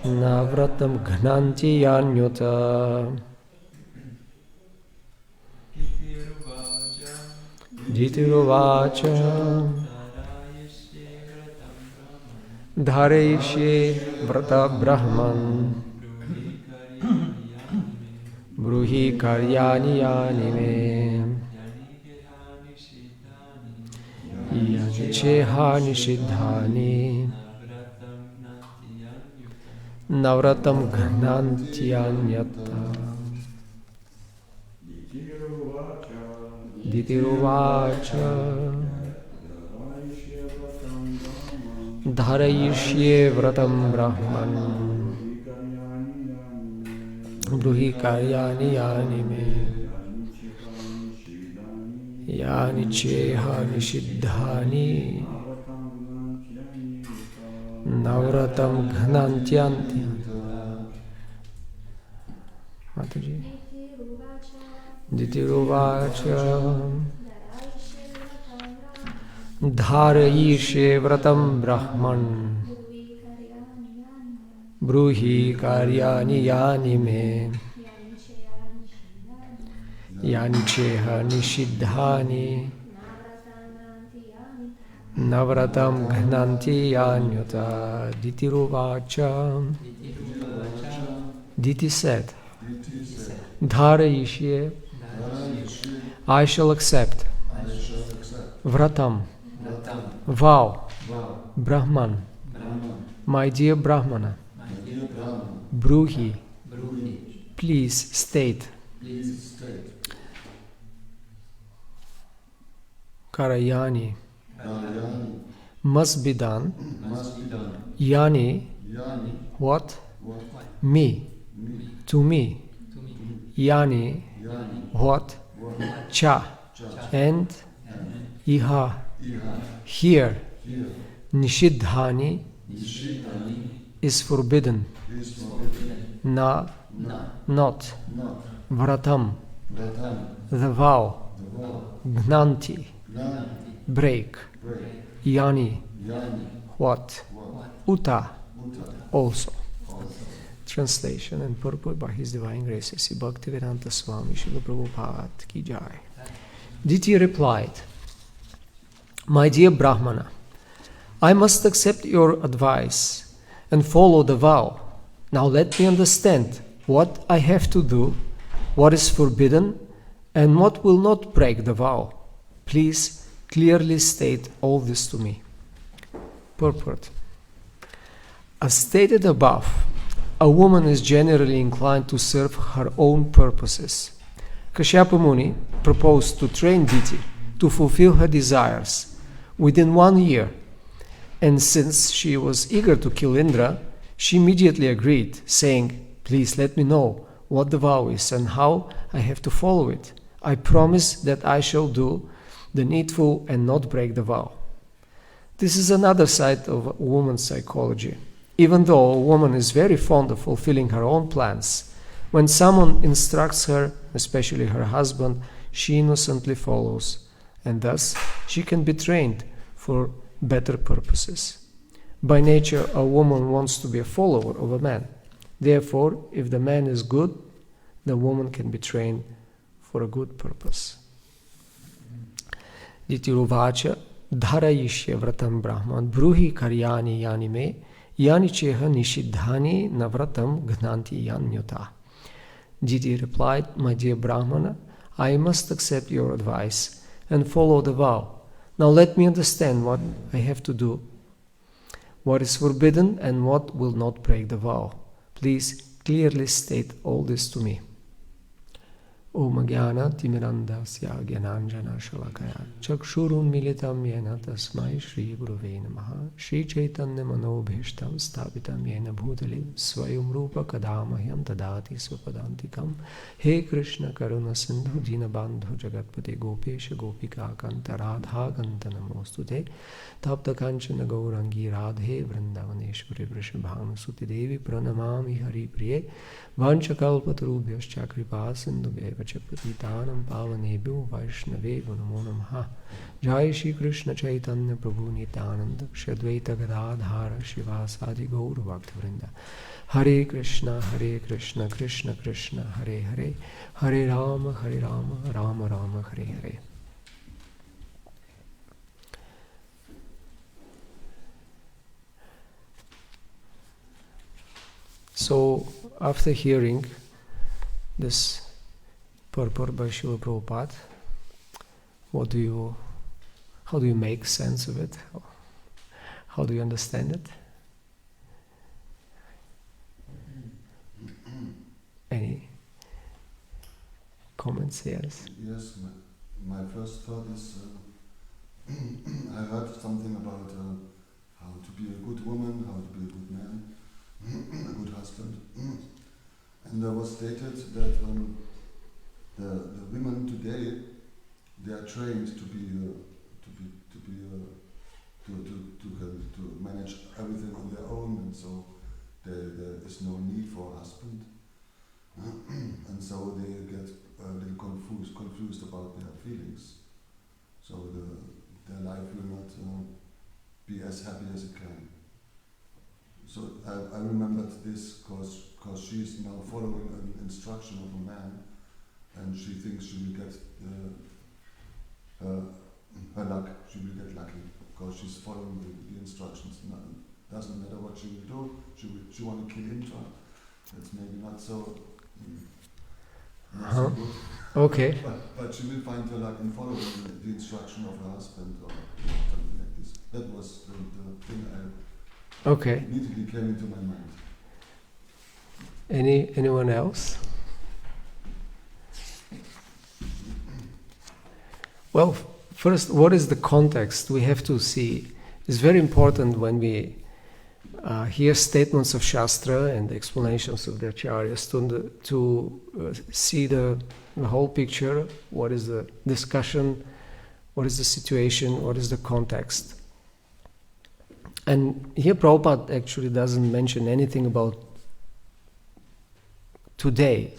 navratam ghnanti yanyuta. Ditiruvacha dharayishe vrata brahman bruhi karyani yani me yanicheha nishidhani navratam ghnantyanyata. Ditiruvacha dharayishye vratam brahman bruhi karyani yani me yani cheha nishidhani navratam ghnantyanti. Mataji. Ditiruvacha dharayishe vratam brahman bruhi karyani yani me yani cheha nishidhani navratam ghnanti yanyuta. Ditiruvacha. Diti said, dharayishe, I shall accept. Vratam, vow. Brahman, my dear Brahmana. Bruhi, please state. Karayani, must be done. Yani, what? Me, to me. Yani, what? Cha, and iha, here. Nishidhani is forbidden. Na, not. Vratam, the vow. Gnanti, break. Yani, what? Uta, also. Translation and purport by His Divine Grace Sri Bhaktivedanta Swami Srila Prabhupada Ki Jai. Diti replied, my dear Brahmana, I must accept your advice and follow the vow. Now let me understand what I have to do, what is forbidden, and what will not break the vow. Please clearly state all this to me. Purport. As stated above, a woman is generally inclined to serve her own purposes. Kashyapa Muni proposed to train Diti to fulfill her desires within 1 year, and since she was eager to kill Indra, she immediately agreed, saying, please let me know what the vow is and how I have to follow it. I promise that I shall do the needful and not break the vow. This is another side of a woman's psychology. Even though a woman is very fond of fulfilling her own plans, when someone instructs her, especially her husband, she innocently follows, and thus she can be trained for better purposes. By nature, a woman wants to be a follower of a man. Therefore, if the man is good, the woman can be trained for a good purpose. Ditiruvacha dharayishye vratam brahman bruhi karyani yani me yani cheha nishidhani navratam gnanti yanyuta. Diti replied, my dear Brahmana, I must accept your advice and follow the vow. Now let me understand what I have to do, what is forbidden and what will not break the vow. Please clearly state all this to me. Om Jnana Timirandasya Gyananjana Shalakaya Chakshurun Militam Yena Tasmai Shri Gurave Namaha Shri Chaitanya Manobhishtam Stapitam Yena Bhutali Swayam Rupa Kadamahyam Tadati Swapadantikam He Krishna Karuna Sindhu Dinabandhu Jagatpate Gopesha Gopika Kanta Radha Kanta Namostute Tapta Kanchana Gaurangi Radhe Vrindavaneshwari Vrishabhanu Suti Devi Pranamami Hari Priye Vanchakalpatarubhyascha Kripa Sindhu cha patitanam pavanebhyo vaishnavebhyo namo namaha. Jai Shri Krishna Chaitanya Prabhu Nityananda Shri Advaita Gadadhara Shivasadi Gaur Bhaktivinoda. Hare Krishna, Krishna Krishna, Hare Hare, Hare Rama, Rama Rama, Hare Hare. So, after hearing this purport by Srila Prabhupada, how do you make sense of it? How do you understand it? Any comments? Yes. Yes, my first thought is I heard something about how to be a good woman, how to be a good man, a good husband, and there was stated that the women today, they are trained to manage everything on their own, and so there is no need for a husband, and so they get a little confused about their feelings. So their life will not be as happy as it can. So I remembered this because she is now following an instruction of a man, and she thinks she will get her luck. She will get lucky because she's following the instructions. Doesn't matter what she will do. She want to kill him. That's maybe not so. Not so good. Okay. But she will find her luck in following the instruction of her husband or something like this. That was the thing I immediately came into my mind. Anyone else? Well, first, what is the context? We have to see. It's very important when we hear statements of Shastra and the explanations of the Acharyas to see the whole picture. What is the discussion? What is the situation? What is the context? And here Prabhupada actually doesn't mention anything about today.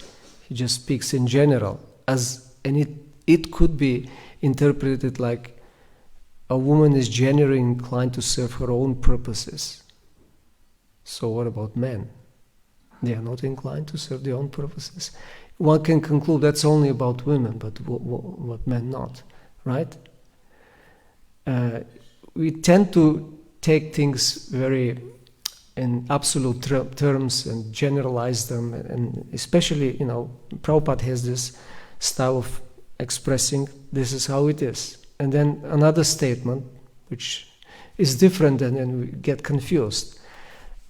He just speaks in general, and it could be interpreted like a woman is generally inclined to serve her own purposes. So what about men? They are not inclined to serve their own purposes. One can conclude that's only about women, but what men not, right? We tend to take things very in absolute terms and generalize them, and especially, Prabhupada has this style of expressing this is how it is, and then another statement which is different, and then we get confused.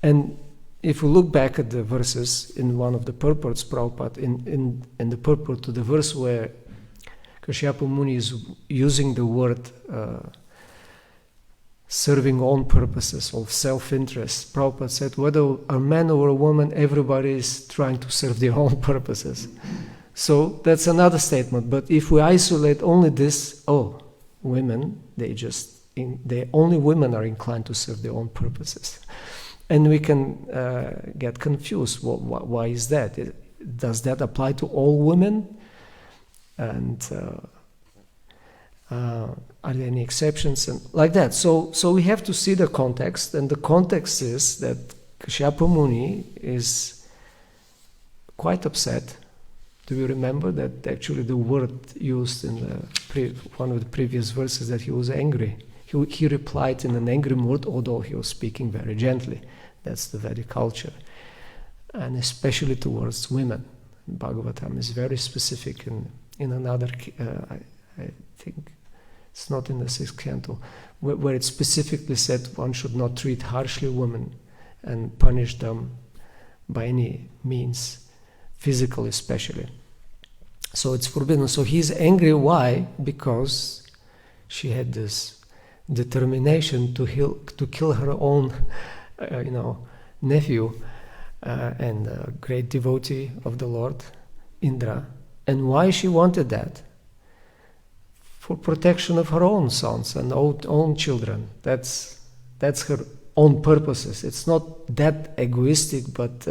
And if we look back at the verses in one of the purports, Prabhupada, in the purport to the verse where Kashyapa Muni is using the word serving own purposes of self-interest, Prabhupada said, whether a man or a woman, everybody is trying to serve their own purposes. So that's another statement. But if we isolate only this, women, only women are inclined to serve their own purposes. And we can get confused. Why is that? Does that apply to all women? And are there any exceptions? And like that. So we have to see the context. And the context is that Kashyapa Muni is quite upset. Do you remember that actually the word used in one of the previous verses, that he was angry? He replied in an angry mood, although he was speaking very gently. That's the Vedic culture. And especially towards women. Bhagavatam is very specific in another, I think it's not in the 6th canto, where it specifically said one should not treat harshly women and punish them by any means, physical especially. So it's forbidden. So he's angry. Why? Because she had this determination to kill her own, nephew and a great devotee of the Lord, Indra. And why she wanted that? For protection of her own sons and own children. That's her own purposes. It's not that egoistic, but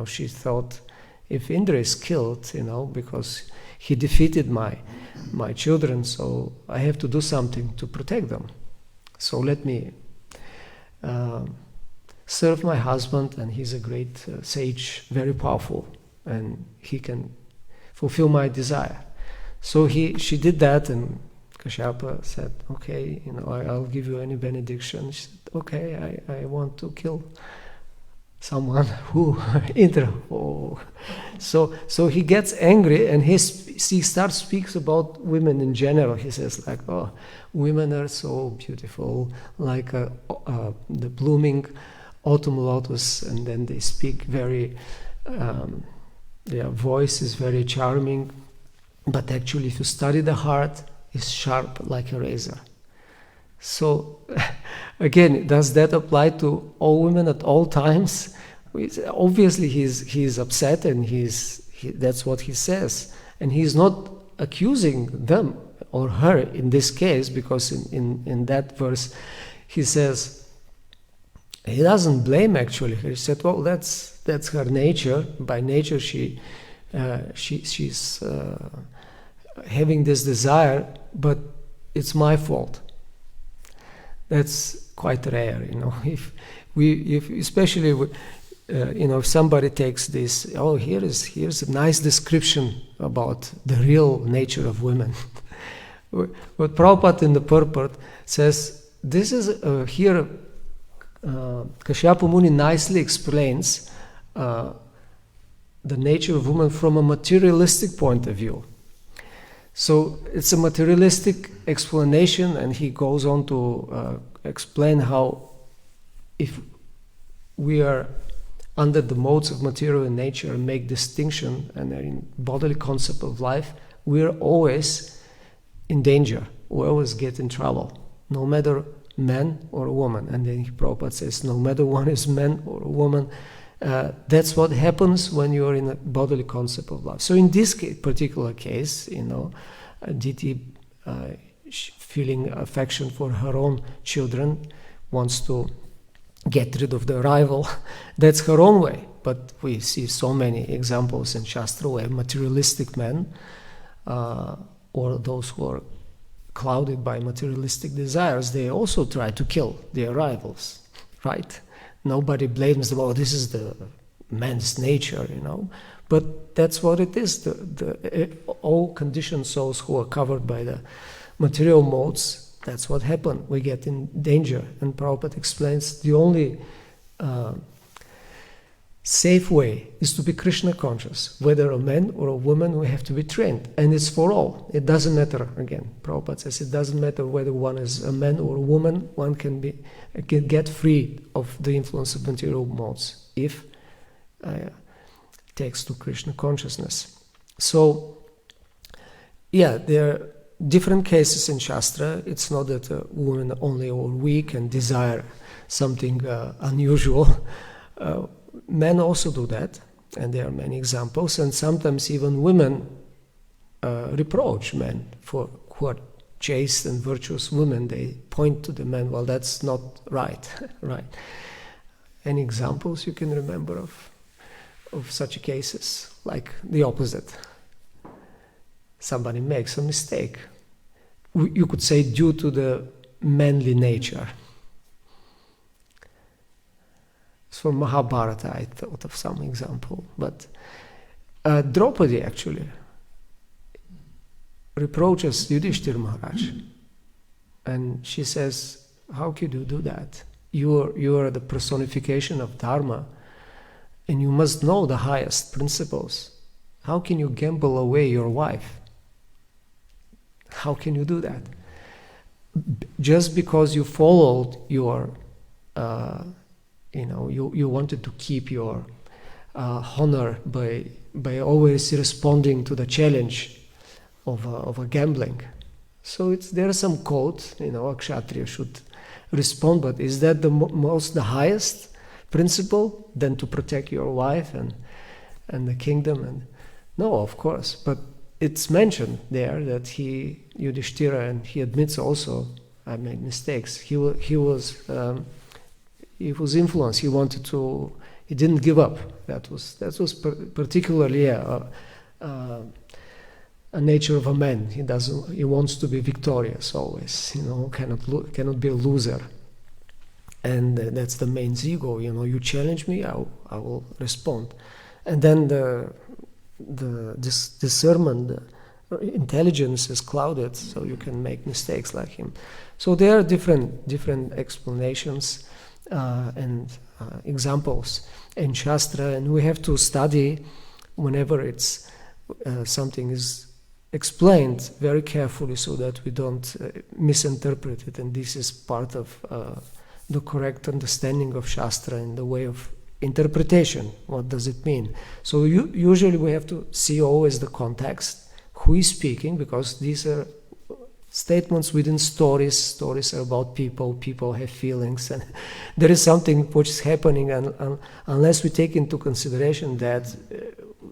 she thought if Indra is killed, because he defeated my children, so I have to do something to protect them. So let me serve my husband, and he's a great sage, very powerful, and he can fulfill my desire. So she did that, and Kashyapa said, okay, I'll give you any benediction. She said, okay, I want to kill someone who Indra. Oh. So he gets angry, and he starts speaks about women in general. He says like, oh, women are so beautiful, like the blooming autumn lotus, and then they speak very, their voice is very charming, but actually if you study the heart, it's sharp like a razor. So again, does that apply to all women at all times? Obviously he's upset, and that's what he says, and he's not accusing them or her in this case, because in that verse he says, he doesn't blame actually. He said, well, that's her nature. By nature she's having this desire, but it's my fault. That's quite rare, If especially if somebody takes this, oh, here's a nice description about the real nature of women. What Prabhupada in the purport says, this is here. Kashyapa Muni nicely explains the nature of woman from a materialistic point of view. So it's a materialistic explanation, and he goes on to explain how if we are under the modes of material nature and make distinction and are in bodily concept of life, we are always in danger. We always get in trouble, no matter man or a woman. And then Prabhupada says, no matter one is man or a woman, that's what happens when you are in a bodily concept of life. So in this particular case, Diti, feeling affection for her own children, wants to get rid of the rival. That's her own way. But we see so many examples in Shastra where materialistic men, or those who are clouded by materialistic desires, they also try to kill their rivals, right? Nobody blames them, oh, this is the man's nature, But that's what it is. All conditioned souls who are covered by the material modes, that's what happened. We get in danger. And Prabhupada explains the only safe way is to be Krishna conscious. Whether a man or a woman, we have to be trained. And it's for all. It doesn't matter, again. Prabhupada says it doesn't matter whether one is a man or a woman. One can get free of the influence of material modes if takes to Krishna consciousness. So, yeah, there are different cases in Shastra. It's not that a woman only or we can desire something unusual. Men also do that, and there are many examples, and sometimes even women reproach men who are chaste and virtuous women. They point to the men, well, that's not right, right? Any examples you can remember of such cases? Like the opposite. Somebody makes a mistake. You could say due to the manly nature. From Mahabharata, I thought of some example, but Draupadi actually reproaches Yudhishthira Maharaj, and she says, "How could you do that? You are the personification of Dharma, and you must know the highest principles. How can you gamble away your wife? How can you do that? Just because you followed your." You wanted to keep your honor by always responding to the challenge of a gambling. So there are some code, a kshatriya should respond, but is that the highest principle than to protect your wife and the kingdom? And no, of course, but it's mentioned there that Yudhishthira, and he admits also, I made mistakes. He was influenced. He didn't give up. That was particularly a nature of a man. He wants to be victorious always, cannot be a loser. And that's the man's ego, you challenge me, I will respond. And then this discernment, the intelligence is clouded, so you can make mistakes like him. So there are different explanations and examples in Shastra, and we have to study whenever it's something is explained very carefully so that we don't misinterpret it. And this is part of the correct understanding of Shastra in the way of interpretation. What does it mean? So usually we have to see always the context, who is speaking, because these are statements within stories. Stories are about people have feelings, and there is something which is happening, and unless we take into consideration that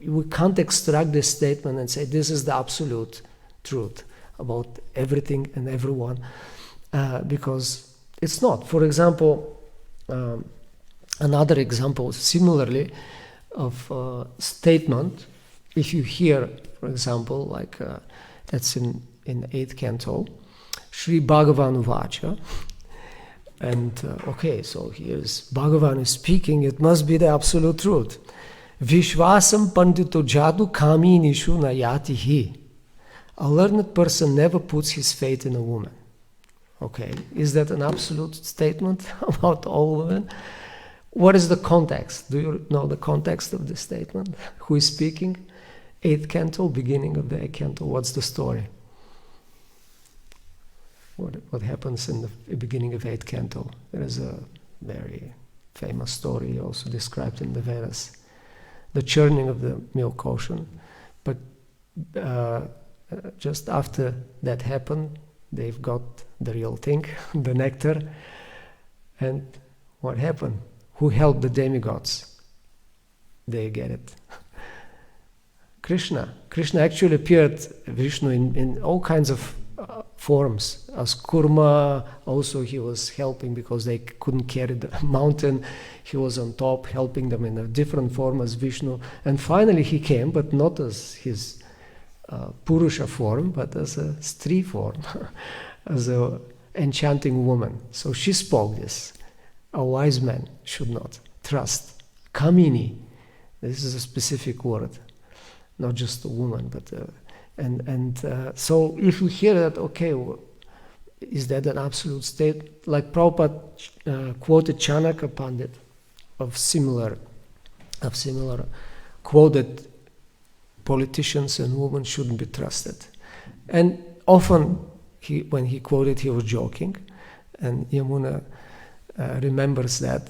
we can't extract this statement and say this is the absolute truth about everything and everyone, because it's not. For example, another example similarly of statement, if you hear, for example, like that's in 8th canto, Sri Bhagavan Uvacha, and so here's Bhagavan is speaking, it must be the absolute truth. Vishvasam pandito jadu kami nishu nayati hi. A learned person never puts his faith in a woman. Okay, is that an absolute statement about all women? What is the context? Do you know the context of this statement? Who is speaking? 8th canto, beginning of the 8th canto. What's the story? What happens in the beginning of 8th canto? There is a very famous story also described in the Vedas. The churning of the milk ocean. But just after that happened, they've got the real thing, the nectar. And what happened? Who helped the demigods? They get it. Krishna. Krishna actually appeared, Vishnu, in all kinds of forms. As Kurma, also he was helping because they couldn't carry the mountain. He was on top helping them in a different form as Vishnu. And finally he came, but not as his Purusha form, but as a Stri form, as an enchanting woman. So she spoke this. A wise man should not trust. Kamini, this is a specific word, not just a woman, but so if you hear that, is that an absolute state? Like Prabhupada quoted Chanakya Pandit of similar quoted politicians and women shouldn't be trusted. And often when he quoted, he was joking, and Yamuna remembers that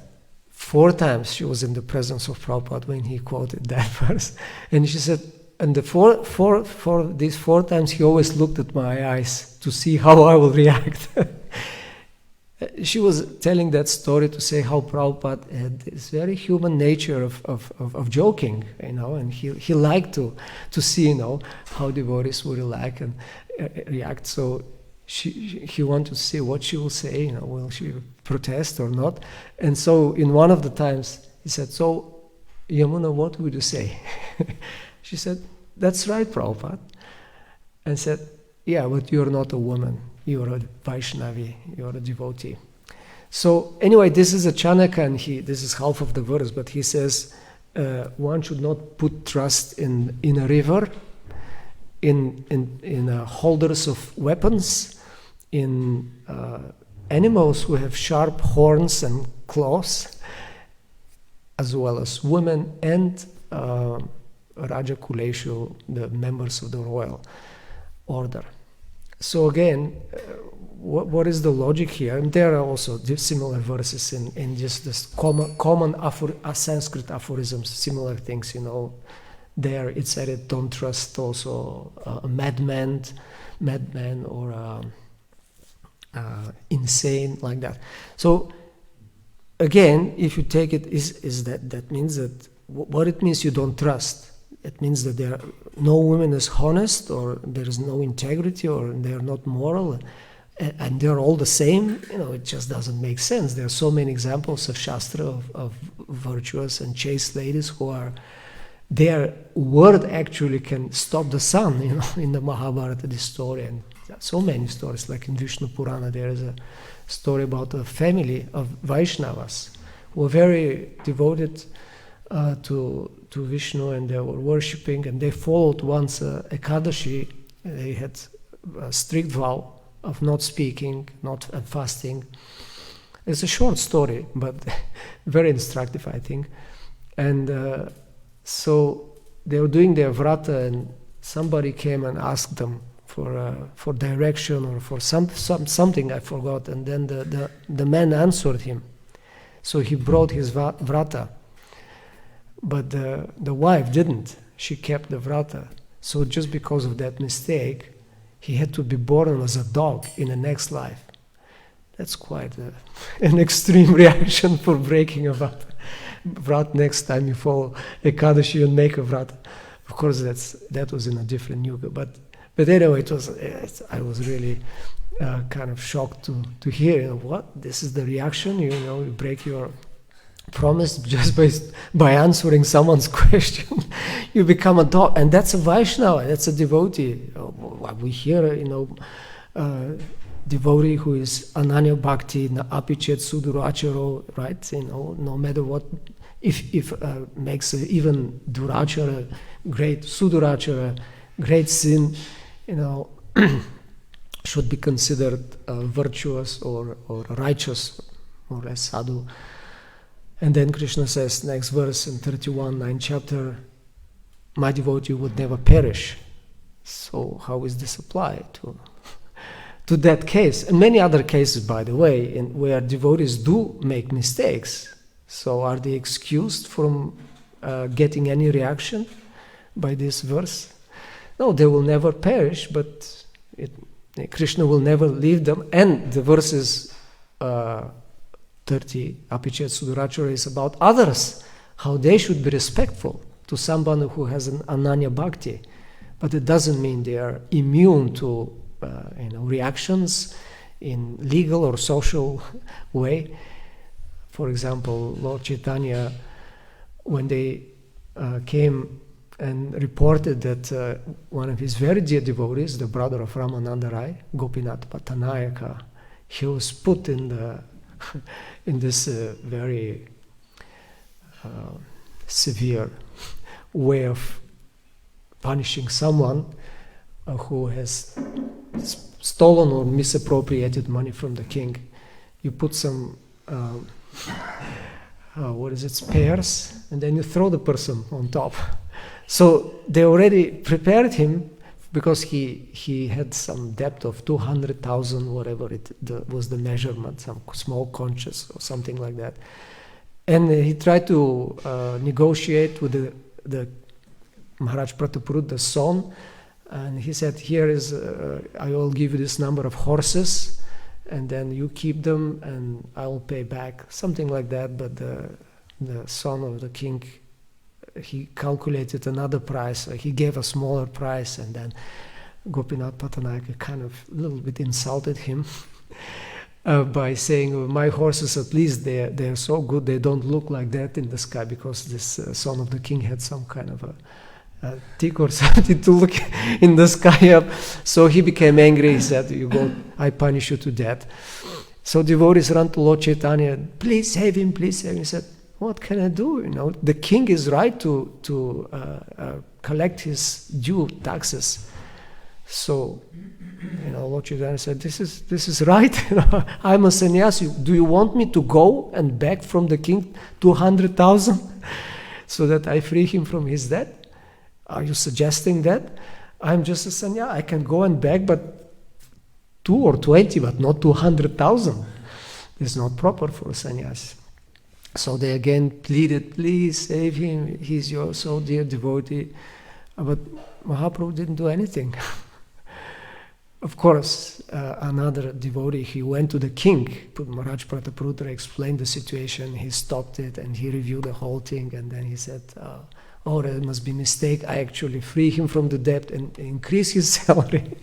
4 times she was in the presence of Prabhupada when he quoted that verse, and she said, and these 4 times he always looked at my eyes to see how I will react. She was telling that story to say how Prabhupada had this very human nature of joking, and he liked to see, how devotees would react. So he wanted to see what she will say, will she protest or not? And so in one of the times he said, "So Yamuna, what would you say?" She said, "That's right, Prabhupada." And said, "Yeah, but you're not a woman. You're a Vaishnavi. You're a devotee." So anyway, this is a Chanakya, and this is half of the verse, but he says one should not put trust in a river, in holders of weapons, in animals who have sharp horns and claws, as well as women and Raja Kuleshu, the members of the royal order. So again, what is the logic here? And there are also similar verses in just this common Sanskrit aphorisms, similar things, There it said, don't trust also a madman or insane, like that. So again, if you take it, is that means that what it means you don't trust. It means that no woman is honest, or there is no integrity, or they are not moral, and they're all the same. It just doesn't make sense. There are so many examples of Shastra of virtuous and chaste ladies who are their word actually can stop the sun, in the Mahabharata, this story, and so many stories, like in Vishnu Purana, there is a story about a family of Vaishnavas who were very devoted to Vishnu, and they were worshipping, and they followed once Ekadashi. They had a strict vow of not speaking, not fasting. It's a short story, but very instructive, I think. And so they were doing their vrata, and somebody came and asked them for direction or for something, I forgot. And then the man answered him. So he brought his vrata. But the wife didn't. She kept the vrata. So just because of that mistake, he had to be born as a dog in the next life. That's quite an extreme reaction for breaking a vrata. Next time you follow Ekadashi and make a vrata. Of course, that was in a different yuga. But anyway, I was really kind of shocked to hear, what? This is the reaction? You break your promise just by answering someone's question. You become a dog. And that's a Vaishnava, that's a devotee. We hear, devotee who is Ananya Bhakti, Apichet Suduracharo, right? No matter what, if makes even Durachara, great Sudurachara, great sin, should be considered virtuous or righteous, more or less sadhu. And then Krishna says, next verse in 31, 9th chapter, my devotee would never perish. So how is this applied to that case? And many other cases, by the way, where devotees do make mistakes. So are they excused from getting any reaction by this verse? No, they will never perish, but Krishna will never leave them. And the verses 30, Apichet Sudurachara, is about others, how they should be respectful to someone who has an Ananya Bhakti. But it doesn't mean they are immune to reactions in legal or social way. For example, Lord Chaitanya, when they came and reported that one of his very dear devotees, the brother of Ramananda Rai, Gopinath Patanayaka, he was put in this very severe way of punishing someone who has stolen or misappropriated money from the king. You put some spears, and then you throw the person on top. So they already prepared him because he had some debt of 200,000, whatever was the measurement, some small conscious or something like that. And he tried to negotiate with the Maharaj Prataparut, the son, and he said, here is, I will give you this number of horses, and then you keep them and I will pay back, something like that. But the son of the king, he calculated another price, he gave a smaller price, and then Gopinath Patanayaka kind of a little bit insulted him by saying, my horses, at least they're so good, they don't look like that in the sky, because this son of the king had some kind of a tick or something to look in the sky up. So he became angry. He said, you go, I punish you to death. So devotees ran to Lord Chaitanya, please save him, please save him. He said, what can I do? The king is right to collect his due taxes. So, Lord Chaitanya said, this is right. I'm a sannyasi. Do you want me to go and beg from the king 200,000 so that I free him from his debt? Are you suggesting that? I'm just a sannyasi. I can go and beg, but 2 or 20, but not 200,000. It's not proper for a sannyasi. So they again pleaded, please save him. He's your so dear devotee. But Mahaprabhu didn't do anything. Of course, another devotee, he went to the king. Maharaj Prataparudra explained the situation. He stopped it and he reviewed the whole thing. And then he said, oh, there must be a mistake. I actually free him from the debt and increase his salary.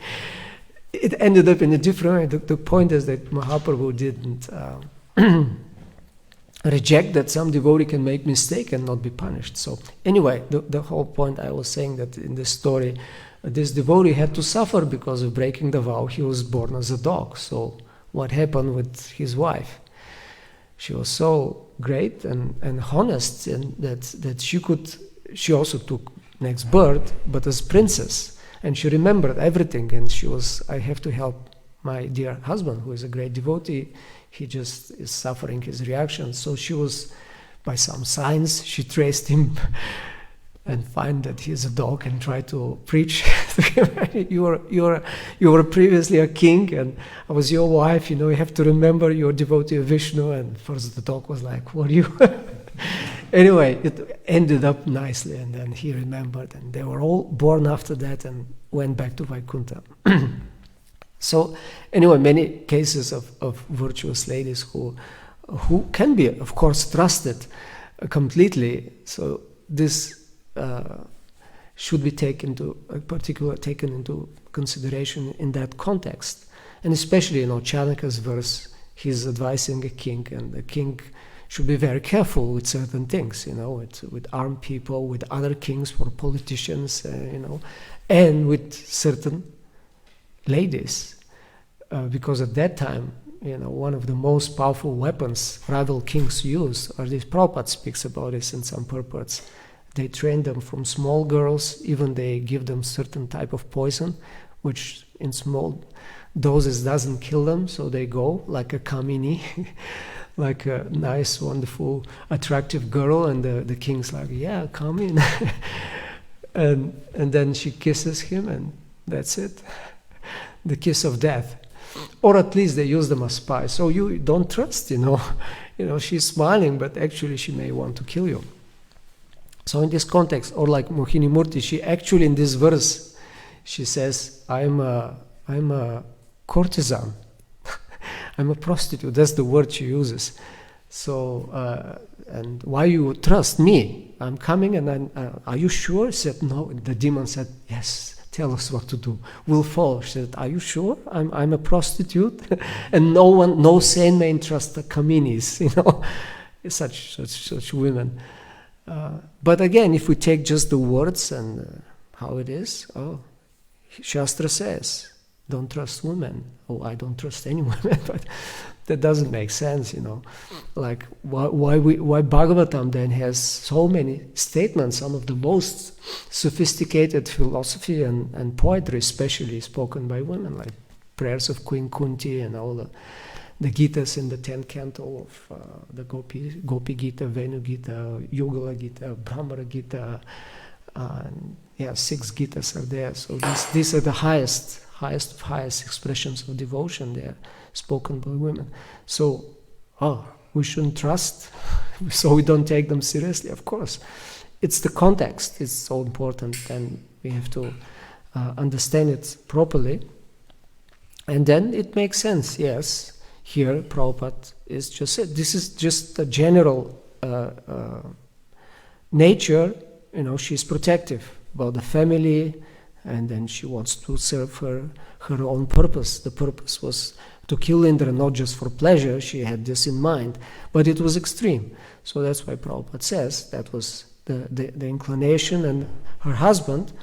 It ended up in a different way. The point is that Mahaprabhu didn't reject that some devotee can make mistake and not be punished. So anyway, the whole point I was saying that in this story, this devotee had to suffer because of breaking the vow. He was born as a dog. So what happened with his wife? She was so great and honest, and that she also took next birth, but as princess, and she remembered everything, and she was, I have to help my dear husband, who is a great devotee. He just is suffering his reaction. So she was, by some signs, she traced him and find that he's a dog and try to preach to him. You were previously a king, and I was your wife. You have to remember you're a devotee of Vishnu. And first the dog was like, "What are you?" Anyway, it ended up nicely, and then he remembered, and they were all born after that and went back to Vaikuntha. So anyway, many cases of virtuous ladies who can be, of course, trusted completely. So this should be taken into consideration in that context. And especially, Chanaka's verse, he's advising a king, and the king should be very careful with certain things, with armed people, with other kings, for politicians, and with certain ladies, because at that time, one of the most powerful weapons rival kings used, or this Prabhupada speaks about this in some purports. They train them from small girls, even they give them certain type of poison, which in small doses doesn't kill them, so they go like a kamini, like a nice, wonderful, attractive girl, and the king's like, yeah, come in. and then she kisses him, and that's it. The kiss of death. Or at least they use them as spies. So you don't trust, she's smiling, but actually she may want to kill you. So in this context, or like Mohini Murti, she actually in this verse, she says, I'm a courtesan. I'm a prostitute. That's the word she uses. So, and why you trust me? I'm coming, and are you sure? She said, no. The demon said, yes, tell us what to do. We'll follow. She said, are you sure? I'm a prostitute? And no sane may trust the kaminis, such women. But again, if we take just the words and how it is, Shastra says, don't trust women. I don't trust any women, but that doesn't make sense, Like, why Bhagavatam then has so many statements, some of the most sophisticated philosophy and poetry, especially spoken by women, like prayers of Queen Kunti and all the Gitas in the 10th canto of the Gopi Gita, Venu Gita, Yugala Gita, Brahmara Gita, 6 Gitas are there. So these are the highest expressions of devotion. They are spoken by women. So, we shouldn't trust, so we don't take them seriously. Of course, it's the context. It's so important, and we have to understand it properly. And then it makes sense, yes. Here, Prabhupada is just said, this is just a general nature, she's protective about the family, and then she wants to serve her own purpose. The purpose was to kill Indra, not just for pleasure, she had this in mind, but it was extreme. So that's why Prabhupada says that was the inclination, and her husband,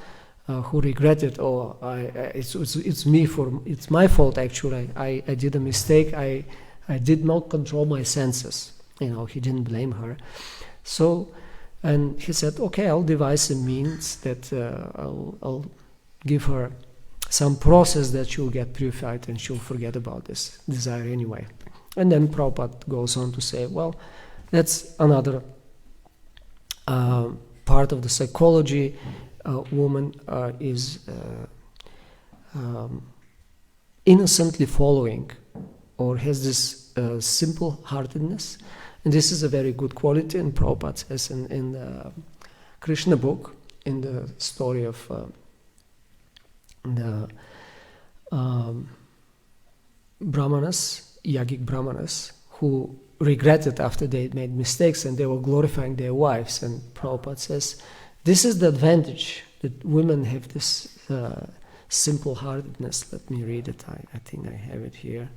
who regretted, it's my fault actually, I did a mistake, I did not control my senses. He didn't blame her. So, and he said, okay, I'll devise a means that I'll give her some process that she'll get purified and she'll forget about this desire anyway. And then Prabhupada goes on to say, well, that's another part of the psychology. A woman is innocently following, or has this simple-heartedness, and this is a very good quality. And Prabhupada says in the Krishna book, in the story of the brahmanas, yogic brahmanas, who regretted after they made mistakes and they were glorifying their wives. And Prabhupada says, this is the advantage, that women have this simple-heartedness. Let me read it. I think I have it here.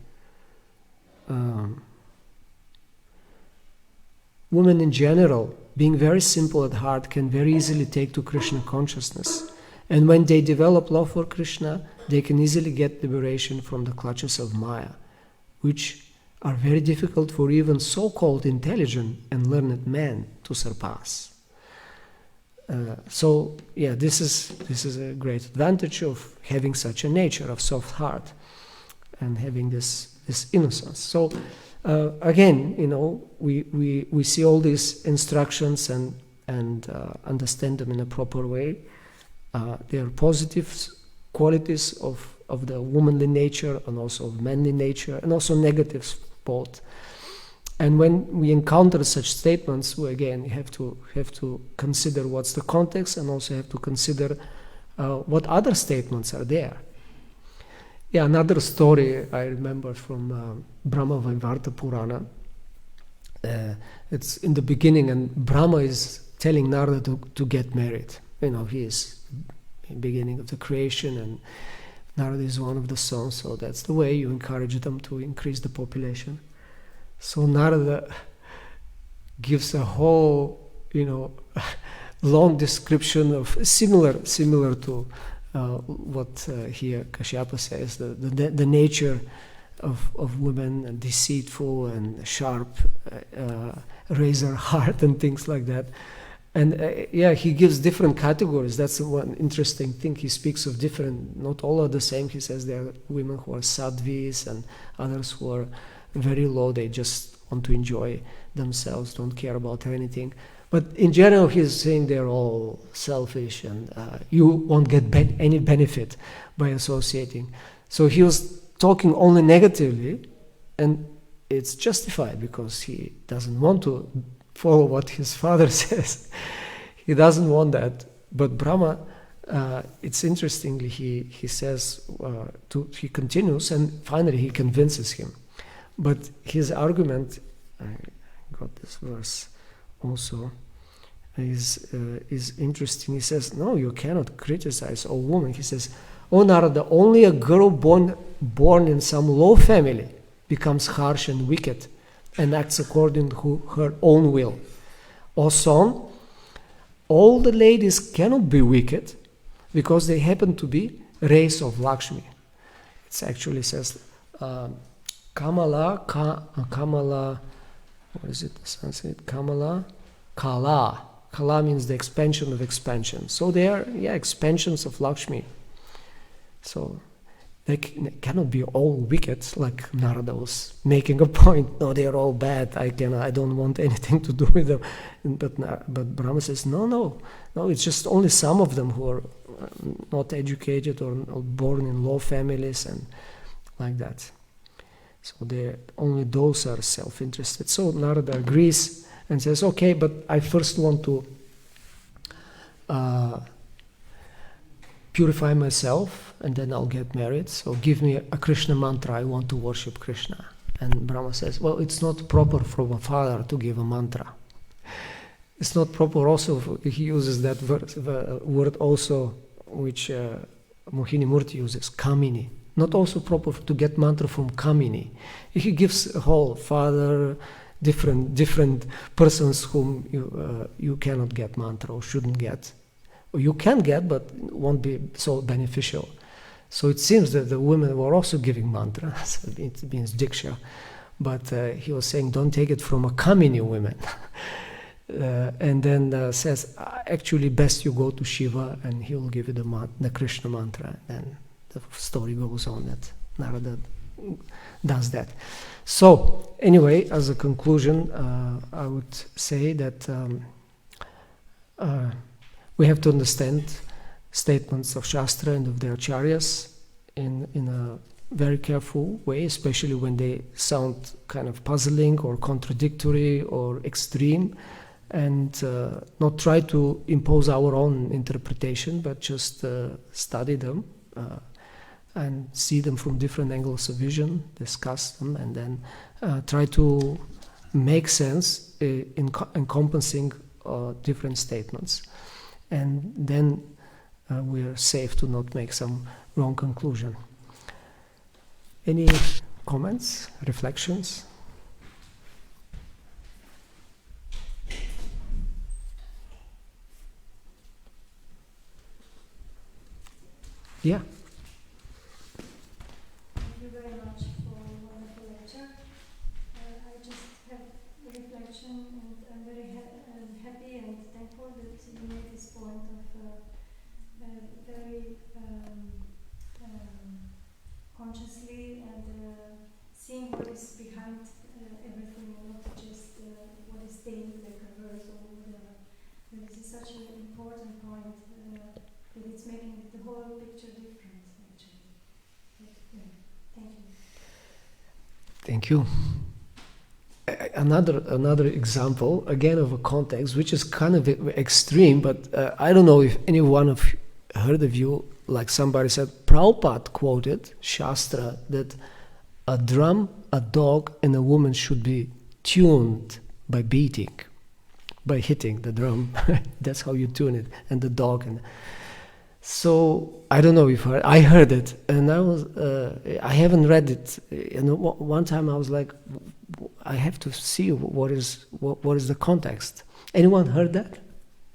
women in general, being very simple at heart, can very easily take to Krishna consciousness. And when they develop love for Krishna, they can easily get liberation from the clutches of Maya, which are very difficult for even so-called intelligent and learned men to surpass. This is a great advantage of having such a nature of soft heart and having this innocence. So again, we see all these instructions and understand them in a proper way. They are positive qualities of the womanly nature and also of manly nature, and also negatives both. And when we encounter such statements, we again have to consider what's the context, and also have to consider what other statements are there. Yeah, another story I remember from Brahma Vaivarta Purana. It's in the beginning, and Brahma is telling Narada to get married. He is in the beginning of the creation, and Narada is one of the sons, so that's the way you encourage them to increase the population. So Narada gives a whole, long description of similar to what here Kashyapa says, the nature of women, deceitful and sharp, razor heart and things like that. And he gives different categories. That's one interesting thing. He speaks of different, not all are the same. He says there are women who are sadhvis and others who are very low. They just want to enjoy themselves, don't care about anything. But in general, he's saying they're all selfish, and you won't get any benefit by associating. So he was talking only negatively, and it's justified because he doesn't want to follow what his father says. He doesn't want that. But Brahma, it's interestingly, he says, he continues, and finally he convinces him. But his argument, I got this verse also, is interesting. He says, no, you cannot criticize a woman. He says, oh Narada, only a girl born in some low family becomes harsh and wicked and acts according to her own will. O son, all the ladies cannot be wicked because they happen to be race of Lakshmi. It actually says Kamala, what is it, the Sanskrit? Kamala, Kala. Kala means the expansion of expansion. So they are, expansions of Lakshmi. So they cannot be all wicked, like Narada was making a point. No, they are all bad. I don't want anything to do with them. But Brahma says, no, it's just only some of them who are not educated or born in low families and like that. So only those are self-interested. So Narada agrees and says, okay, but I first want to purify myself, and then I'll get married. So give me a Krishna mantra. I want to worship Krishna. And Brahma says, well, it's not proper for a father to give a mantra. It's not proper also, he uses that word also, which Mohini Murti uses, Kamini. Not also proper to get mantra from Kamini. He gives a whole father, different persons whom you cannot get mantra or shouldn't get. Or you can get, but won't be so beneficial. So it seems that the women were also giving mantra, so it means diksha. But he was saying, don't take it from a Kamini women. And then says, actually best you go to Shiva and he will give you the Krishna mantra. And the story goes on that Narada does that. So anyway, as a conclusion, I would say that we have to understand statements of Shastra and of the Acharyas in a very careful way, especially when they sound kind of puzzling or contradictory or extreme, and not try to impose our own interpretation, but just study them and see them from different angles of vision, discuss them, and then try to make sense encompassing different statements. And then we are safe to not make some wrong conclusion. Any comments, reflections? Yeah. Thank you very much for a wonderful lecture. I just have a reflection, and I'm very happy and thankful that you made this point of very consciously and seeing what is behind everything, and not just what is stated like a verse or whatever. This is such an important point that it's making the whole picture different, actually. But, yeah, thank you. Thank you. Another example, again of a context, which is kind of extreme, but I don't know if any one of you heard of you, like somebody said, Prabhupada quoted Shastra that a drum, a dog, and a woman should be tuned by beating, by hitting the drum. That's how you tune it, and the dog. And so I don't know if I heard it, and I haven't read it. And one time I was like, I have to see what is the context. Anyone heard that?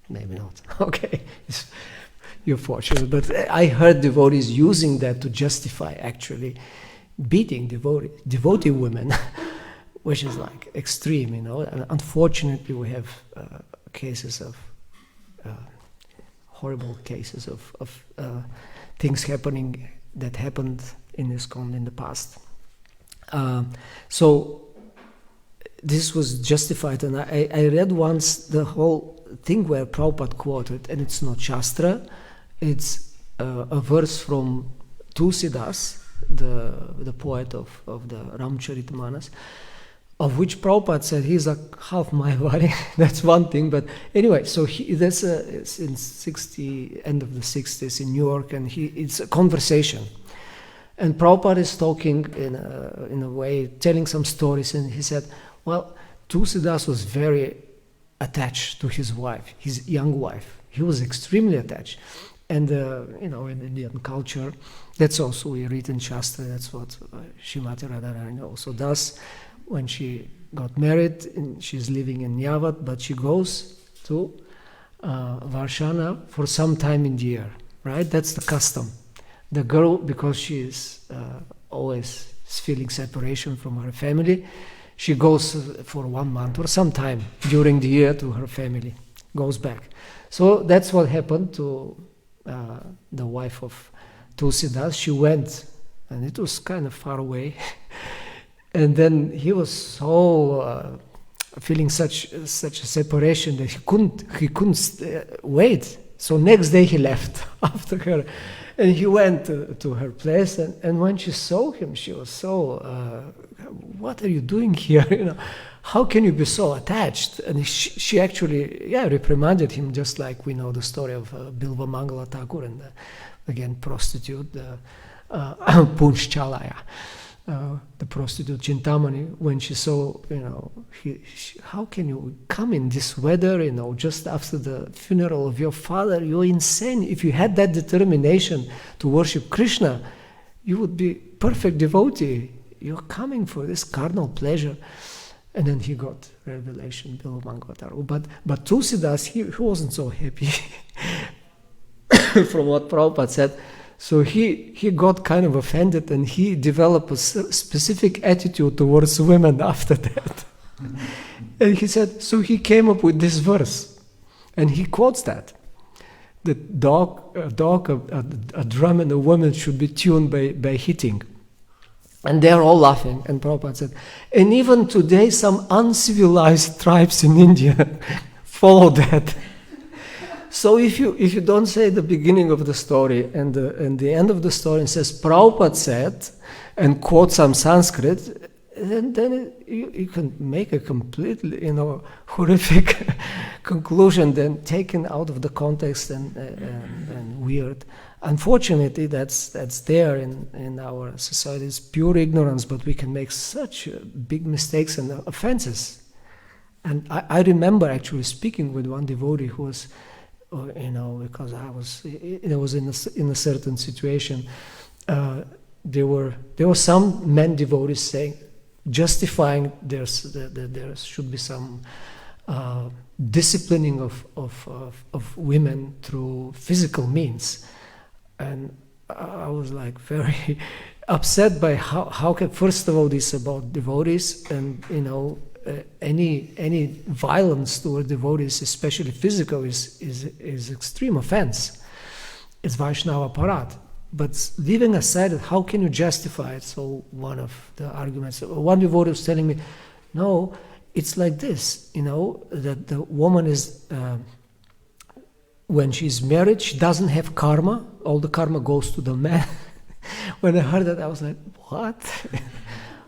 Maybe not. Okay, you're fortunate. But I heard devotees using that to justify actually beating devotee women, which is like extreme, you know. And unfortunately, we have cases of horrible cases of things happening that happened in ISKCON in the past. So this was justified, and I read once the whole thing where Prabhupada quoted, and it's not Shastra, it's a verse from Tulsidas, the poet of the Ramcharitmanas, of which Prabhupada said he's like half Mayavadi. That's one thing, but anyway, so that's it's in end of the 60s in New York, and it's a conversation. And Prabhupada is talking in a way, telling some stories, and he said, well, Tulsidas was very attached to his wife, his young wife. He was extremely attached. And, you know, in Indian culture, that's also we read in Shastra, that's what Srimati Radharani also does. When she got married, and she's living in Yavat, but she goes to Varshana for some time in the year, right? That's the custom. The girl, because she is always feeling separation from her family, she goes for 1 month or some time during the year to her family, goes back. So that's what happened to the wife of Tulsidas. She went, and it was kind of far away. And then he was so feeling such a separation that he couldn't wait. So next day he left after her, and he went to her place. And when she saw him, she was so, "What are you doing here? You know, how can you be so attached?" And she actually, reprimanded him, just like we know the story of Bilva Mangala Thakur and again prostitute, Punch-Chalaya. The prostitute Chintamani, when she saw, you know, how can you come in this weather, you know, just after the funeral of your father? You're insane. If you had that determination to worship Krishna, you would be perfect devotee. You're coming for this carnal pleasure. And then he got revelation, but Tulsidas, he wasn't so happy from what Prabhupada said. So he got kind of offended, and he developed a specific attitude towards women after that. And he said, so he came up with this verse, and he quotes that. The a drum, and a woman should be tuned by hitting. And they're all laughing, and Prabhupada said, and even today some uncivilized tribes in India follow that. So if you don't say the beginning of the story and the end of the story and says Prabhupada said and quote some Sanskrit, then you can make a completely, you know, horrific conclusion, then taken out of the context and weird. Unfortunately, that's there in our society. It's pure ignorance, but we can make such big mistakes and offenses. And I remember actually speaking with one devotee who was, you know, because I was in a certain situation. There were some men devotees saying, justifying there should be some disciplining of women through physical means, and I was like very upset by how can, first of all, this about devotees, and any violence toward devotees, especially physical, is extreme offense. It's Vaishnava parat. But leaving aside it, how can you justify it? So one of the arguments, one devotee was telling me, no, it's like this, that the woman is, when she's married, she doesn't have karma. All the karma goes to the man. When I heard that, I was like, what?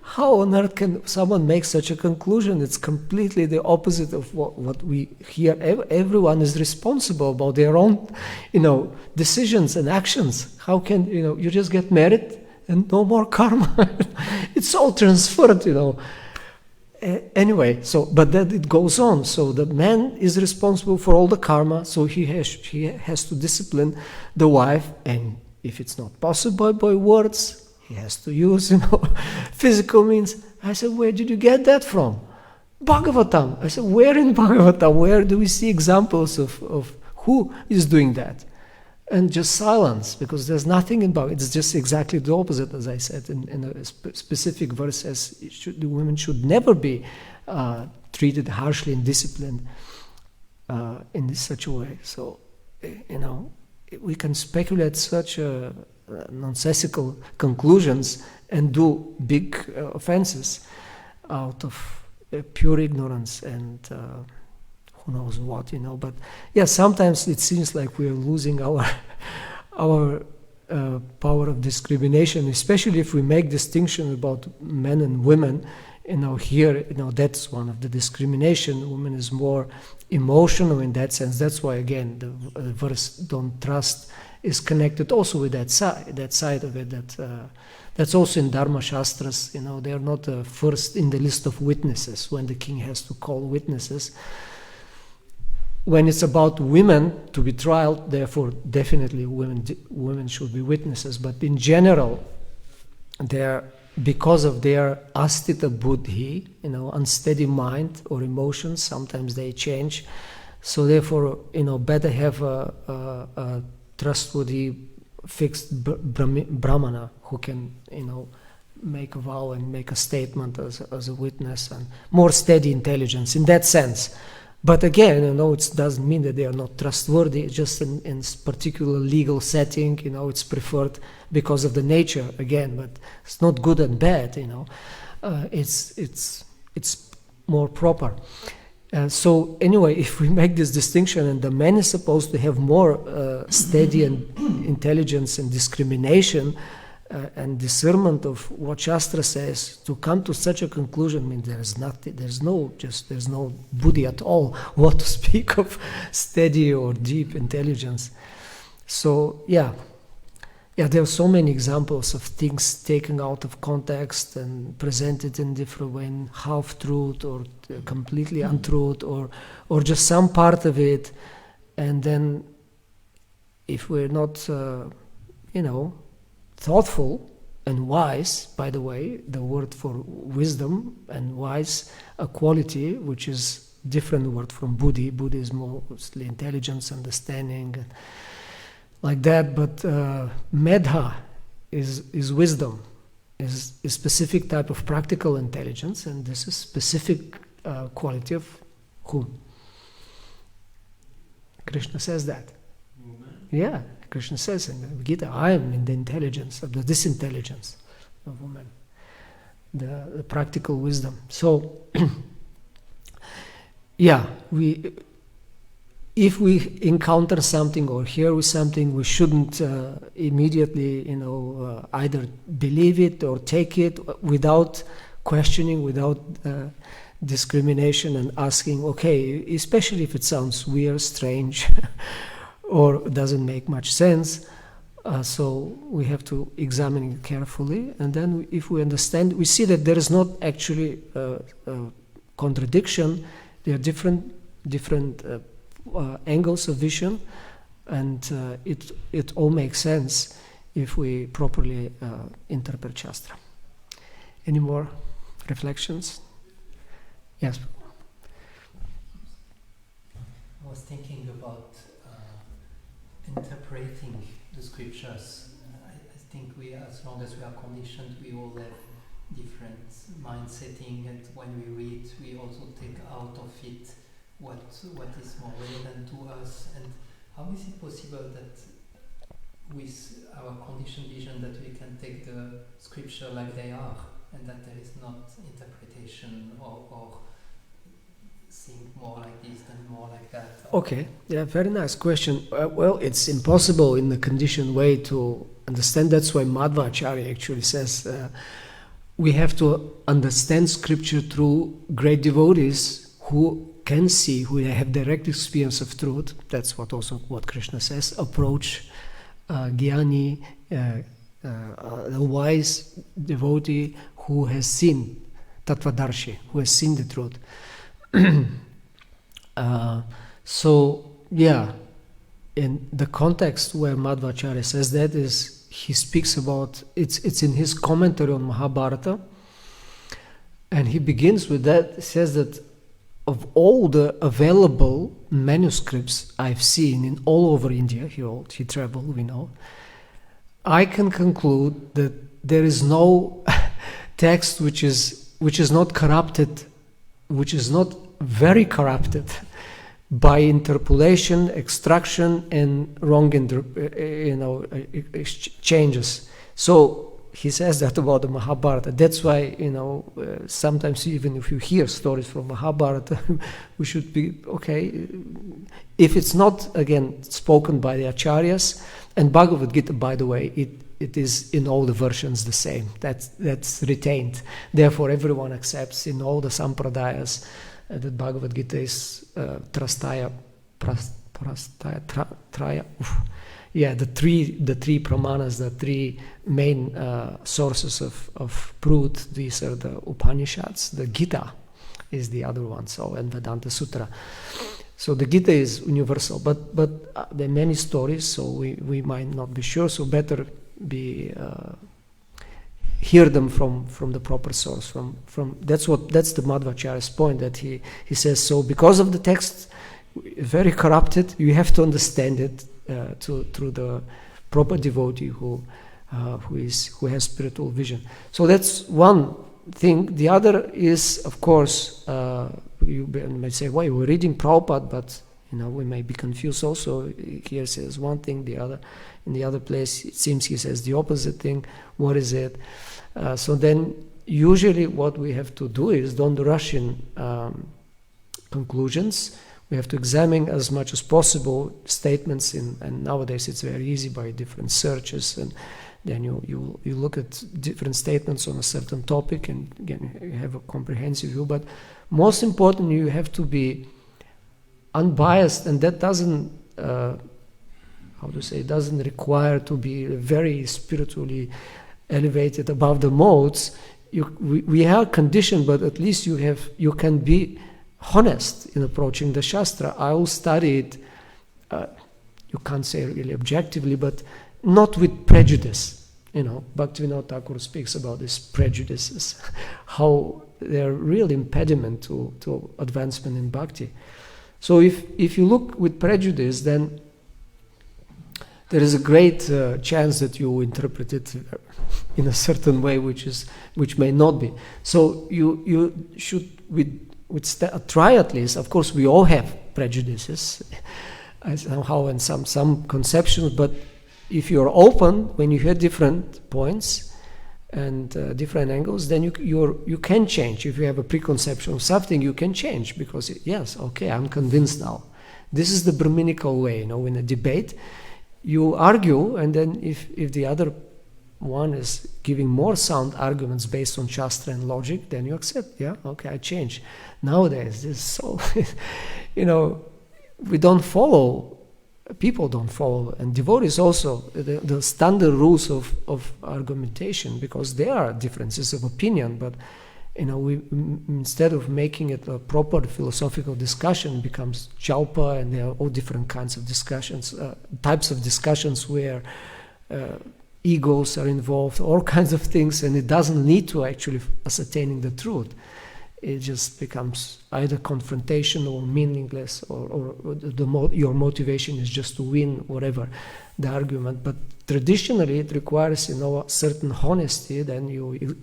How on earth can someone make such a conclusion? It's completely the opposite of what we hear. Everyone is responsible about their own, decisions and actions. How can, you just get married and no more karma? It's all transferred, Anyway, but then it goes on. So the man is responsible for all the karma, so he has to discipline the wife, and if it's not possible by words, he has to use, physical means. I said, where did you get that from? Bhagavatam. I said, where in Bhagavatam? Where do we see examples of who is doing that? And just silence, because there's nothing in Bhagavatam. It's just exactly the opposite, as I said, in a specific verse, as the women should never be treated harshly and disciplined in such a way. So, we can speculate such nonsensical conclusions and do big offenses out of pure ignorance and who knows what, But yeah, sometimes it seems like we are losing our power of discrimination, especially if we make distinction about men and women. Here, that's one of the discrimination. Women is more emotional in that sense. That's why, again, the verse "Don't trust" is connected also with that side of it. That's also in Dharma Shastras. They are not first in the list of witnesses when the king has to call witnesses. When it's about women to be trialed, therefore, definitely women should be witnesses. But in general, because of their astita buddhi, unsteady mind or emotions, sometimes they change. So therefore, better have a trustworthy, fixed brahmana who can, make a vow and make a statement as a witness, and more steady intelligence in that sense. But again, it doesn't mean that they are not trustworthy. Just in particular legal setting, it's preferred because of the nature again. But it's not good and bad. It's more proper. So anyway, if we make this distinction, and the man is supposed to have more steady and intelligence and discrimination and discernment of what Shastra says, to come to such a conclusion, there's no buddhi at all. What to speak of steady or deep intelligence? So there are so many examples of things taken out of context and presented in different way, half truth or completely untruth, or just some part of it, and then if we're not, thoughtful and wise, by the way, the word for wisdom and wise, a quality which is different word from buddhi. Buddhi is mostly intelligence, understanding, like that. But medha is wisdom, is a specific type of practical intelligence, and this is specific quality of whom? Krishna says that. Yeah. Krishna says in the Gita, I am in the intelligence of the disintelligence of woman, the practical wisdom. So, if we encounter something or hear with something, we shouldn't immediately, either believe it or take it without questioning, without discrimination, and asking, okay, especially if it sounds weird, strange, or doesn't make much sense, so we have to examine it carefully, and then if we understand, we see that there is not actually a contradiction. There are different angles of vision, and it all makes sense if we properly interpret Shastra. Any more reflections? Yes. I was thinking about interpreting the scriptures. think as long as we are conditioned, we all have different mind setting, and when we read, we also take out of it what is more relevant to us. And how is it possible that with our conditioned vision that we can take the scripture like they are, and that there is not interpretation or think more like this than more like that? Okay, yeah, very nice question. Well, it's impossible in the conditioned way to understand. That's why Madhvacharya actually says we have to understand scripture through great devotees who can see, who have direct experience of truth. That's what Krishna says. Approach Gyani, a wise devotee who has seen, Tattvadarshi, who has seen the truth. So, yeah, in the context where Madhvacharya says that is, he speaks about, it's in his commentary on Mahabharata, and he begins with that, he says that of all the available manuscripts I've seen in all over India, he traveled, we know, I can conclude that there is no text which is not corrupted, which is not very corrupted by interpolation, extraction, and wrong changes. So he says that about the Mahabharata. That's why, sometimes even if you hear stories from Mahabharata, we should be, okay, if it's not, again, spoken by the Acharyas, and Bhagavad Gita, by the way, it is in all the versions the same. That's retained. Therefore, everyone accepts in all the sampradayas that Bhagavad Gita is traya. Yeah, the three pramanas, the three main sources of truth. These are the Upanishads. The Gita is the other one, and Vedanta Sutra. So the Gita is universal, but there are many stories, so we might not be sure. So better be hear them from the proper source. From that's the Madhvacharya's point, that he says, so because of the text very corrupted, you have to understand it through the proper devotee who has spiritual vision. So that's one thing. The other is, of course, you may say, "Why we're reading Prabhupada?" But we may be confused. Also, here says one thing, in the other place it seems he says the opposite thing. What is it? So then, usually, what we have to do is don't rush in conclusions. We have to examine as much as possible statements, and nowadays it's very easy by different searches, and then you look at different statements on a certain topic, and again you have a comprehensive view. But most importantly, you have to be unbiased, and that doesn't doesn't require to be very spiritually elevated above the modes. We are conditioned, but at least you can be honest in approaching the Shastra. I will study it, you can't say really objectively, but not with prejudice. Bhaktivinoda Thakur speaks about these prejudices, how they're real impediment to advancement in bhakti. So if you look with prejudice, then there is a great chance that you interpret it in a certain way which may not be. So you should try at least. Of course, we all have prejudices somehow and some conceptions, but if you're open when you hear different points and different angles, then you can change. If you have a preconception of something, you can change, because yes, okay, I'm convinced now. This is the Brahminical way. In a debate, you argue, and then if the other one is giving more sound arguments based on Shastra and logic, then you accept. Yeah, okay, I change. Nowadays, this is so, we don't follow, people don't follow, and devotees also, the standard rules of argumentation, because there are differences of opinion, but we instead of making it a proper philosophical discussion, becomes jalpa, and there are all different kinds of discussions, types of discussions where egos are involved, all kinds of things, and it doesn't lead to actually ascertaining the truth. it just becomes either confrontation or meaningless, or your motivation is just to win whatever the argument. But traditionally it requires, a certain honesty. Then you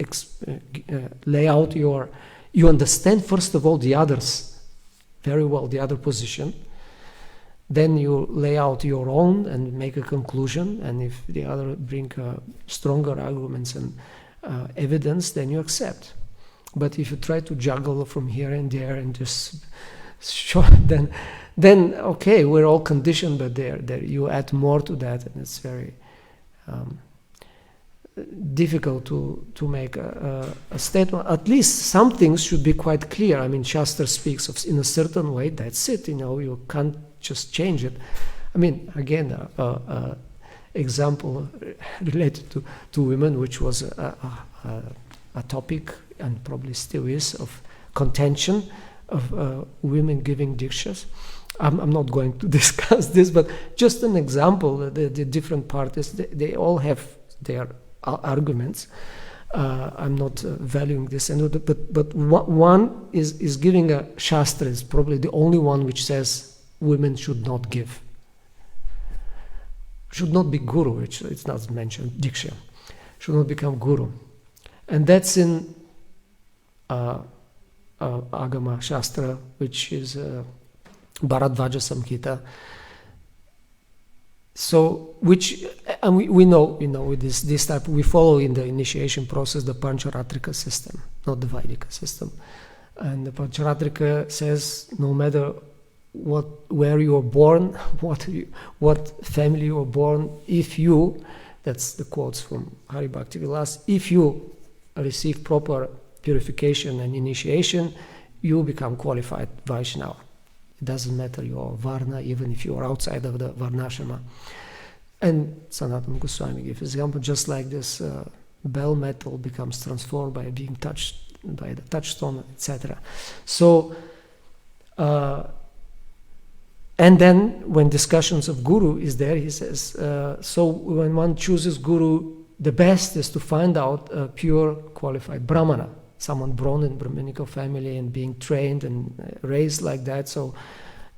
lay out you understand first of all the others very well, the other position. Then you lay out your own and make a conclusion, and if the other bring stronger arguments and evidence, then you accept. But if you try to juggle from here and there and just then okay, we're all conditioned, but there you add more to that, and it's very difficult to make a statement. At least some things should be quite clear. I mean, Shastra speaks of in a certain way. That's it. You can't just change it. I mean, again, example related to women, which was a topic, and probably still is, of contention of women giving dikshas. I'm not going to discuss this, but just an example. The different parties, they all have their arguments. I'm not valuing this, but one is giving a shastra. Is probably the only one which says women should not give, should not be guru. It's not mentioned. Diksha should not become guru, and that's in Agama Shastra, which is Bharadvaja Samhita. So, which, and we know, with this type, we follow in the initiation process the Pancharatrika system, not the Vaidika system. And the Pancharatrika says, no matter where you are born, what family you are born, if you, that's the quotes from Hari Bhakti Vilas, if you receive proper purification and initiation, you become qualified Vaishnava. It doesn't matter your Varna, even if you are outside of the Varnashrama. And Sanatana Goswami gives example, just like this bell metal becomes transformed by being touched by the touchstone, etc. So, and then when discussions of Guru is there, he says, so when one chooses Guru, the best is to find out a pure qualified Brahmana, someone born in Brahminical family and being trained and raised like that. So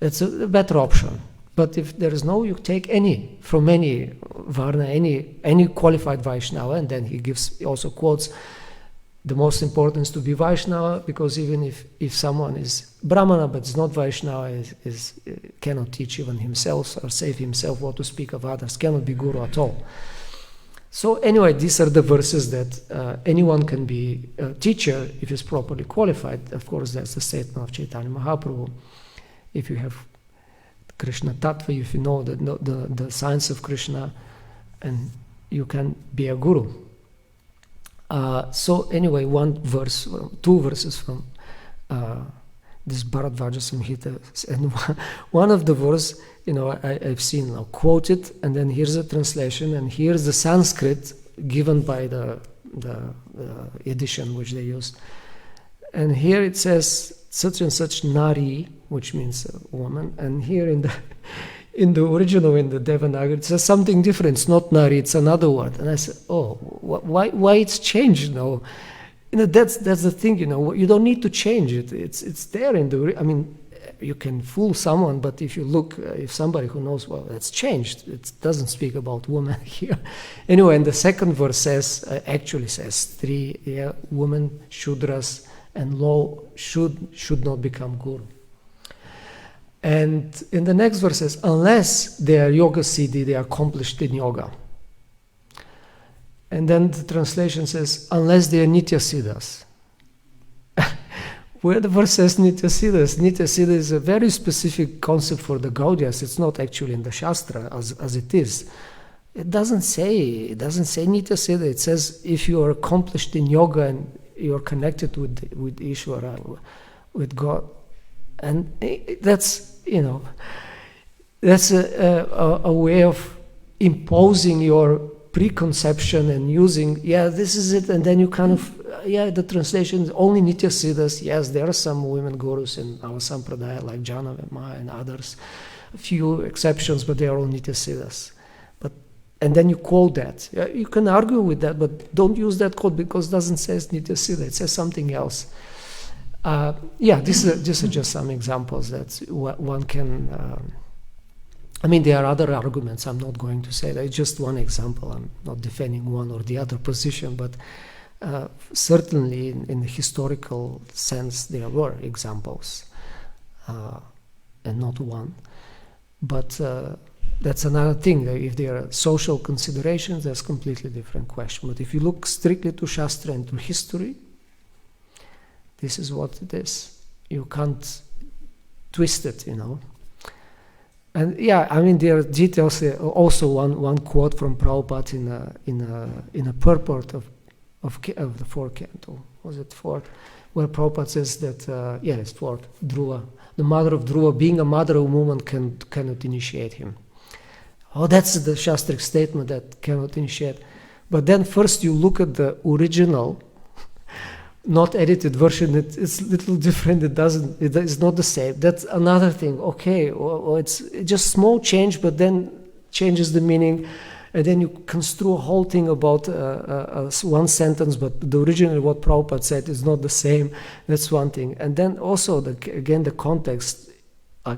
it's a better option. But if there is no, you take any, from any Varna, any qualified Vaishnava, and then he also quotes, the most important is to be Vaishnava, because even if someone is Brahmana but is not Vaishnava, cannot teach even himself or save himself, what to speak of others, cannot be Guru at all. So anyway, these are the verses that anyone can be a teacher if he's properly qualified. Of course, that's the statement of Chaitanya Mahaprabhu. If you have Krishna Tattva, if you know the science of Krishna, and you can be a guru. So anyway, two verses from this Bharadvaja Samhita, and one of the verse, I've seen now quoted, and then here's a translation, and here's the Sanskrit given by the edition which they used. And here it says such and such nari, which means a woman, and here in the original, in the Devanagari, it says something different. It's not nari, it's another word. And I said, oh, why it's changed now? That's the thing, you don't need to change it. It's there in the, you can fool someone, but if you look, if somebody who knows, well, it's changed. It doesn't speak about women here. Anyway, and the second verse actually says three, women, Shudras, and law should not become guru. And in the next verse says, unless they are yoga siddhi, they are accomplished in yoga. And then the translation says, unless they are nitya siddhas. Where the verse says nitya siddha is a very specific concept for the Gaudiyas. It's not actually in the Shastra as it is. It doesn't say nitya siddha. It says if you are accomplished in yoga and you are connected with Ishvara, with God, and that's that's a way of imposing your preconception and using, this is it, and then you kind of, the translation is only nitya siddhas. Yes, there are some women gurus in our sampradaya like Janavema and others, a few exceptions, but they are all nitya siddhas. And then you quote that. You can argue with that, but don't use that quote because it doesn't say nitya siddha, it says something else. Yeah, these are just some examples that one can. There are other arguments. I'm not going to say that. It's just one example. I'm not defending one or the other position, but certainly in the historical sense, there were examples, and not one. But that's another thing. If there are social considerations, that's a completely different question. But if you look strictly to Shastra and to history, this is what it is. You can't twist it, And there are details. Also, one quote from Prabhupada in a purport of the fourth canto. Was it fourth? Where Prabhupada says that it's fourth. Dhruva, the mother of Dhruva, being a mother of a woman, cannot initiate him. Oh, that's the Shastric statement that cannot initiate. But then first you look at the original, not edited version. It's a little different. It's not the same. That's another thing. Okay, it's just small change, but then changes the meaning, and then you construe a whole thing about one sentence, but the original what Prabhupada said is not the same. That's one thing. And then also the context.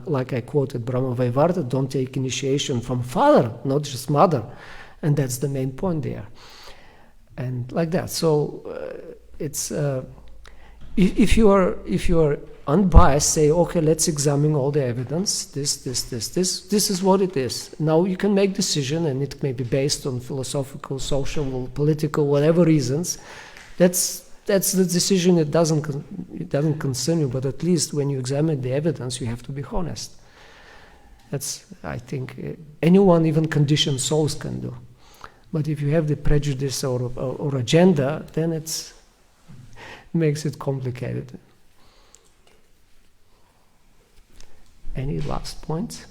Like I quoted Brahma Vaivarta, don't take initiation from father, not just mother, and that's the main point there. And like that. So it's if you are unbiased, say, okay, let's examine all the evidence. This is what it is. Now you can make decision, and it may be based on philosophical, social, political, whatever reasons. That's the decision. It doesn't concern you, but at least when you examine the evidence, you have to be honest. That's, I think, anyone, even conditioned souls, can do. But if you have the prejudice or agenda, then it makes it complicated. Any last points?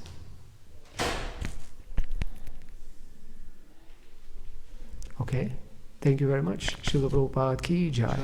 Okay. Thank you very much. Srila Prabhupada ki jai.